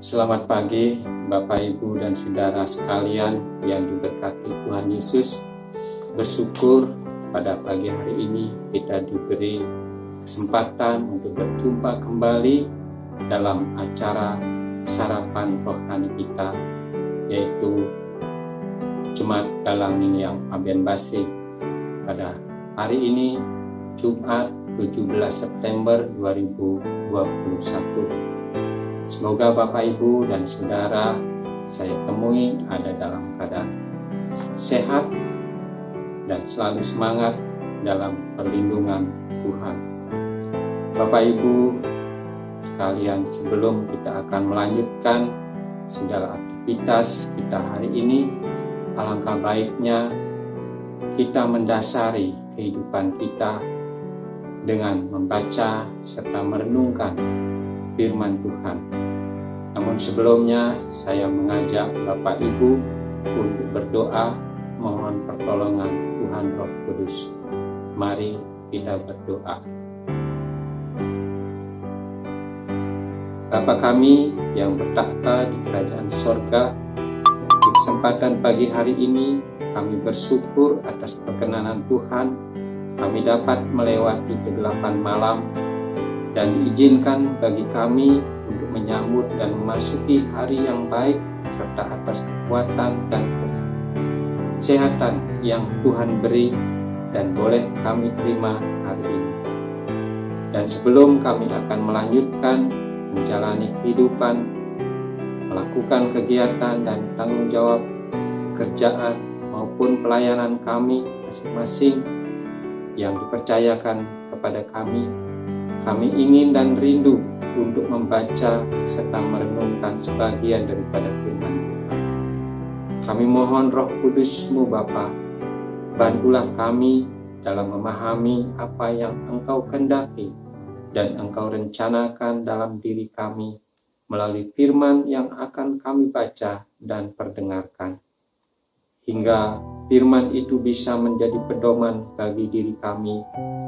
Selamat pagi Bapak, Ibu, dan Saudara sekalian yang diberkati Tuhan Yesus. Bersyukur pada pagi hari ini kita diberi kesempatan untuk berjumpa kembali dalam acara sarapan rohani kita, yaitu Jemaat Galang yang Pabean Base pada hari ini, Jumat 17 September 2021. Semoga Bapak, Ibu, dan Saudara saya temui ada dalam keadaan sehat dan selalu semangat dalam perlindungan Tuhan. Bapak, Ibu sekalian, sebelum kita akan melanjutkan segala aktivitas kita hari ini, alangkah baiknya kita mendasari kehidupan kita dengan membaca serta merenungkan firman Tuhan. Namun sebelumnya saya mengajak Bapak Ibu untuk berdoa mohon pertolongan Tuhan Roh Kudus. Mari kita berdoa. Bapa kami yang bertakhta di kerajaan sorga, di kesempatan pagi hari ini kami bersyukur atas perkenanan Tuhan. Kami dapat melewati kegelapan malam dan diizinkan bagi kami untuk menyambut dan memasuki hari yang baik serta atas kekuatan dan kesehatan yang Tuhan beri dan boleh kami terima hari ini. Dan sebelum kami akan melanjutkan menjalani kehidupan, melakukan kegiatan dan tanggung jawab pekerjaan maupun pelayanan kami masing-masing yang dipercayakan kepada kami ingin dan rindu untuk membaca serta merenungkan sebagian daripada firman Tuhan. Kami mohon Roh Kudus-Mu Bapa, bantulah kami dalam memahami apa yang Engkau kehendaki dan Engkau rencanakan dalam diri kami melalui firman yang akan kami baca dan perdengarkan. Hingga firman itu bisa menjadi pedoman bagi diri kami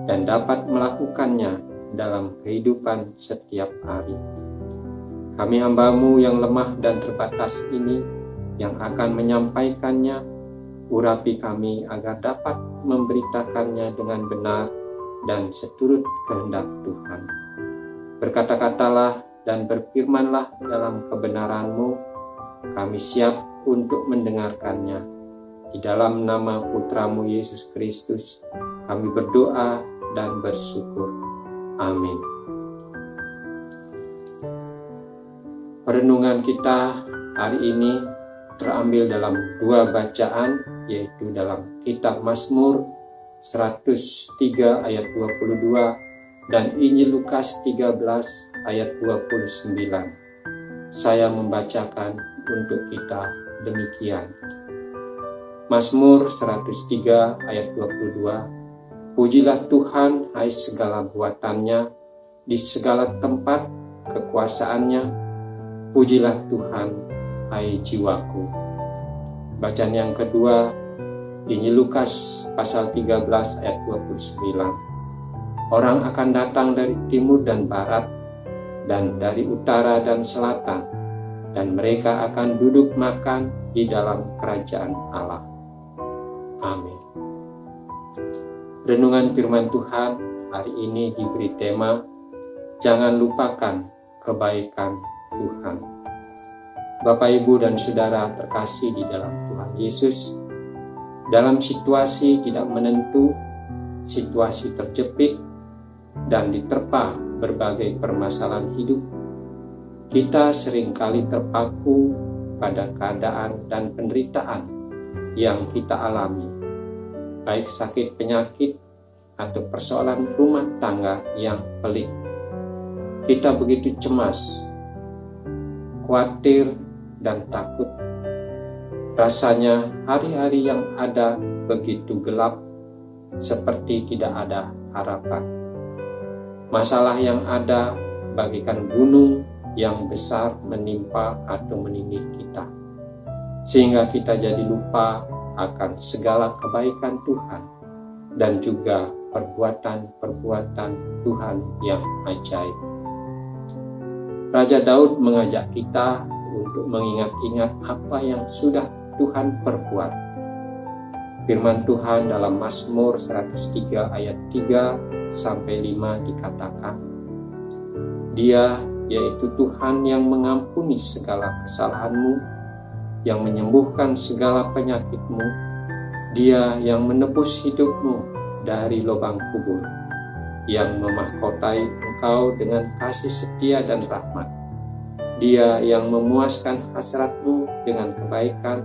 dan dapat melakukannya dalam kehidupan setiap hari. Kami hamba-Mu yang lemah dan terbatas ini yang akan menyampaikannya, urapi kami agar dapat memberitakannya dengan benar dan seturut kehendak Tuhan. Berkata-katalah dan berfirmanlah dalam kebenaran-Mu, kami siap untuk mendengarkannya. Di dalam nama Putra-Mu Yesus Kristus kami berdoa dan bersyukur. Amin. Perenungan kita hari ini terambil dalam dua bacaan, yaitu dalam kitab Mazmur 103 ayat 22 dan Injil Lukas 13 ayat 29. Saya membacakan untuk kita demikian. Mazmur 103 ayat 22. Pujilah Tuhan, hai segala buatannya, di segala tempat kekuasaannya. Pujilah Tuhan, hai jiwaku. Bacaan yang kedua, Injil Lukas pasal 13 ayat 29. Orang akan datang dari timur dan barat, dan dari utara dan selatan, dan mereka akan duduk makan di dalam kerajaan Allah. Amin. Renungan firman Tuhan hari ini diberi tema Jangan lupakan kebaikan Tuhan. Bapak, Ibu, dan Saudara terkasih di dalam Tuhan Yesus, dalam situasi tidak menentu, situasi terjepit, dan diterpa berbagai permasalahan hidup, kita seringkali terpaku pada keadaan dan penderitaan yang kita alami, baik sakit penyakit atau persoalan rumah tangga yang pelik. Kita begitu cemas, khawatir, dan takut. Rasanya hari-hari yang ada begitu gelap, seperti tidak ada harapan. Masalah yang ada bagikan gunung yang besar menimpa atau menindih kita, sehingga kita jadi lupa akan segala kebaikan Tuhan dan juga perbuatan-perbuatan Tuhan yang ajaib. Raja Daud mengajak kita untuk mengingat-ingat apa yang sudah Tuhan perbuat. Firman Tuhan dalam Mazmur 103 ayat 3-5 dikatakan, Dia yaitu Tuhan yang mengampuni segala kesalahanmu, yang menyembuhkan segala penyakitmu, Dia yang menebus hidupmu dari lubang kubur, yang memahkotai engkau dengan kasih setia dan rahmat, Dia yang memuaskan hasratmu dengan kebaikan,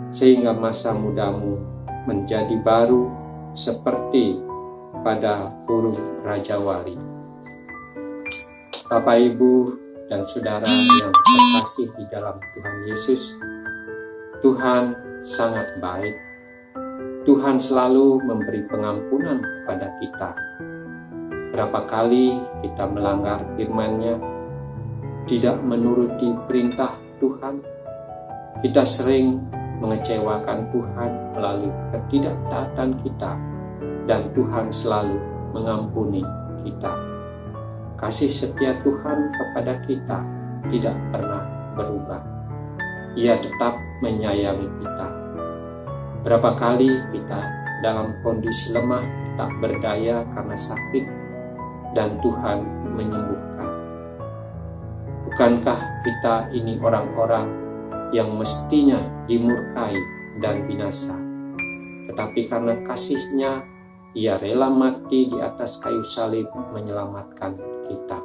sehingga masa mudamu menjadi baru seperti pada huruf Raja Wali. Bapak, Ibu, dan Saudara yang terkasih di dalam Tuhan Yesus, Tuhan sangat baik. Tuhan selalu memberi pengampunan kepada kita. Berapa kali kita melanggar firman-Nya, tidak menuruti perintah Tuhan, kita sering mengecewakan Tuhan melalui ketidaktaatan kita, dan Tuhan selalu mengampuni kita. Kasih setia Tuhan kepada kita tidak pernah berubah. Ia tetap menyayangi kita. Berapa kali kita dalam kondisi lemah, tak berdaya karena sakit, dan Tuhan menyembuhkan. Bukankah kita ini orang-orang yang mestinya dimurkai dan binasa, tetapi karena kasih-Nya, Ia rela mati di atas kayu salib menyelamatkan kita.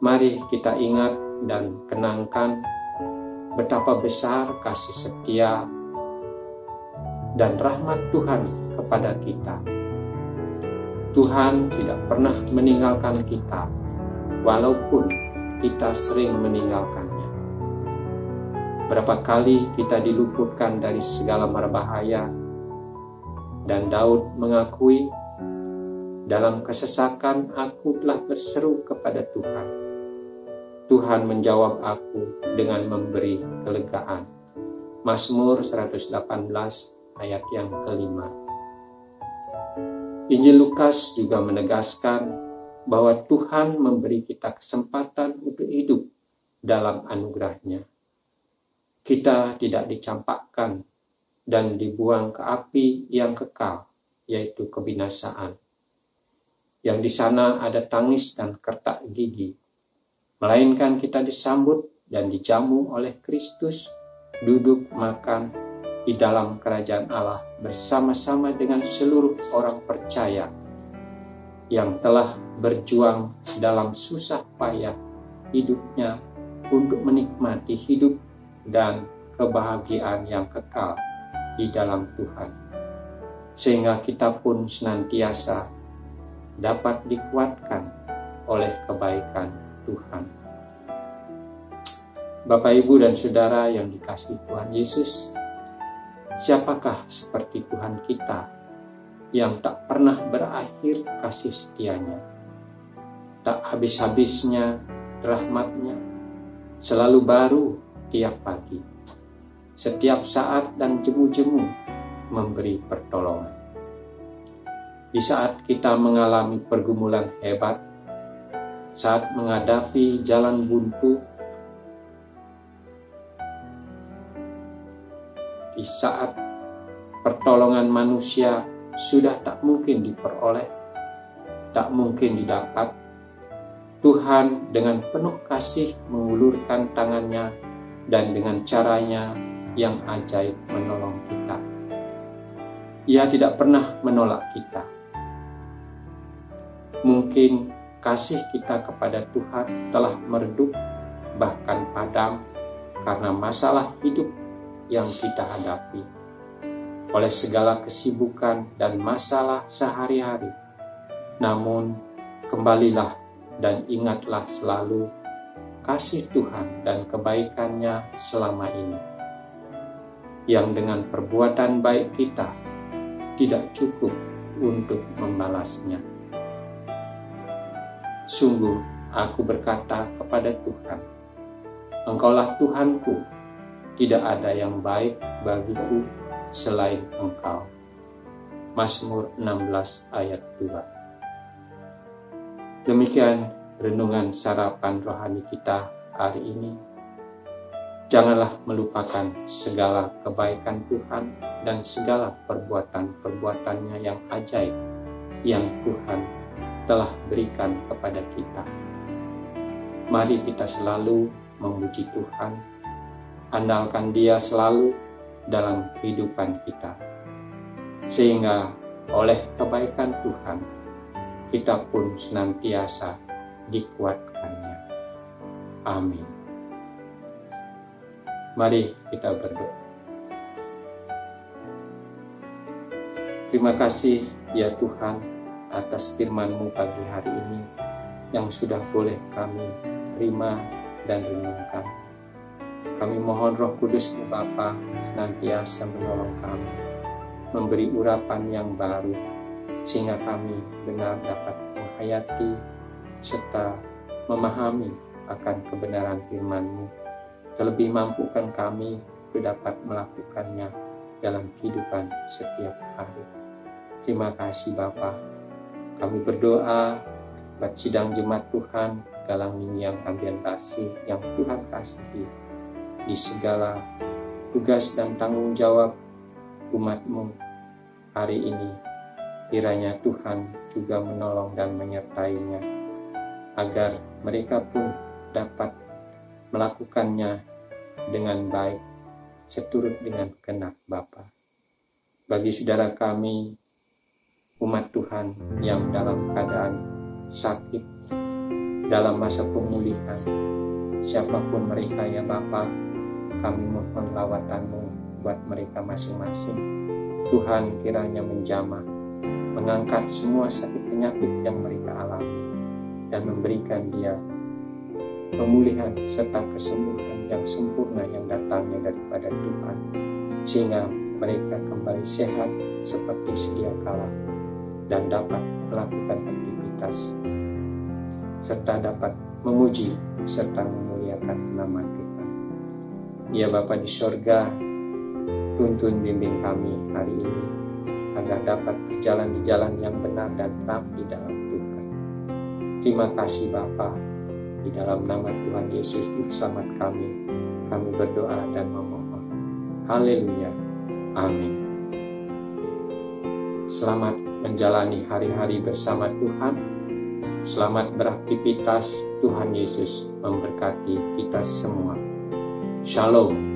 Mari kita ingat dan kenangkan betapa besar kasih setia dan rahmat Tuhan kepada kita. Tuhan tidak pernah meninggalkan kita, walaupun kita sering meninggalkannya. Berapa kali kita diluputkan dari segala marbahaya, dan Daud mengakui, dalam kesesakan aku telah berseru kepada Tuhan. Tuhan menjawab aku dengan memberi kelegaan. Mazmur 118 ayat yang kelima. Injil Lukas juga menegaskan bahwa Tuhan memberi kita kesempatan untuk hidup dalam anugerah-Nya. Kita tidak dicampakkan dan dibuang ke api yang kekal, yaitu kebinasaan. Yang di sana ada tangis dan kertak gigi, melainkan kita disambut dan dijamu oleh Kristus, duduk makan di dalam kerajaan Allah bersama-sama dengan seluruh orang percaya yang telah berjuang dalam susah payah hidupnya untuk menikmati hidup dan kebahagiaan yang kekal di dalam Tuhan, sehingga kita pun senantiasa dapat dikuatkan oleh kebaikan Tuhan. Bapak, Ibu, dan Saudara yang dikasihi Tuhan Yesus, siapakah seperti Tuhan kita yang tak pernah berakhir kasih setianya, tak habis-habisnya rahmat-Nya, selalu baru tiap pagi, setiap saat dan jemu-jemu memberi pertolongan. Di saat kita mengalami pergumulan hebat, saat menghadapi jalan buntu, di saat pertolongan manusia sudah tak mungkin diperoleh, tak mungkin didapat, Tuhan dengan penuh kasih mengulurkan tangan-Nya dan dengan caranya yang ajaib menolong kita. Ia tidak pernah menolak kita. Mungkin kasih kita kepada Tuhan telah meredup, bahkan padam, karena masalah hidup yang kita hadapi, oleh segala kesibukan dan masalah sehari-hari. Namun, kembalilah dan ingatlah selalu kasih Tuhan dan kebaikan-Nya selama ini, yang dengan perbuatan baik kita tidak cukup untuk membalasnya. Sungguh, aku berkata kepada Tuhan, Engkaulah Tuhanku, tidak ada yang baik bagiku selain Engkau. Mazmur 16 ayat 2. Demikian renungan sarapan rohani kita hari ini. Janganlah melupakan segala kebaikan Tuhan dan segala perbuatan-perbuatannya yang ajaib yang Tuhan telah berikan kepada kita. Mari kita selalu memuji Tuhan, andalkan Dia selalu dalam kehidupan kita, sehingga oleh kebaikan Tuhan kita pun senantiasa dikuatkannya. Amin. Mari kita berdoa. Terima kasih ya Tuhan atas firman-Mu pagi hari ini yang sudah boleh kami terima dan renungkan. Kami mohon Roh Kudus-Mu Bapa senantiasa menolong kami, memberi urapan yang baru, sehingga kami benar dapat menghayati serta memahami akan kebenaran firman-Mu. Terlebih mampukan kami untuk dapat melakukannya dalam kehidupan setiap hari. Terima kasih Bapa. Kami berdoa buat sidang jemaat Tuhan dalam minggu yang ambian kasih yang Tuhan kasihi, di segala tugas dan tanggung jawab umat-Mu hari ini. Kiranya Tuhan juga menolong dan menyertainya, agar mereka pun dapat melakukannya dengan baik, seturut dengan kehendak Bapa. Bagi saudara kami, umat Tuhan yang dalam keadaan sakit, dalam masa pemulihan, siapapun mereka ya Bapa, kami mohon lawatan-Mu buat mereka masing-masing. Tuhan kiranya menjamah, mengangkat semua sakit penyakit yang mereka alami, dan memberikan dia pemulihan serta kesembuhan yang sempurna yang datangnya daripada Tuhan, sehingga mereka kembali sehat seperti sedia kala dan dapat melakukan aktivitas serta dapat memuji serta memuliakan nama Tuhan. Ya Bapa di sorga, tuntun bimbing kami hari ini agar dapat berjalan di jalan yang benar dan terang di dalam Tuhan. Terima kasih Bapa. Di dalam nama Tuhan Yesus Juru Selamat kami berdoa dan memohon. Haleluya. Amin. Selamat menjalani hari-hari bersama Tuhan. Selamat beraktivitas. Tuhan Yesus memberkati kita semua. Shalom.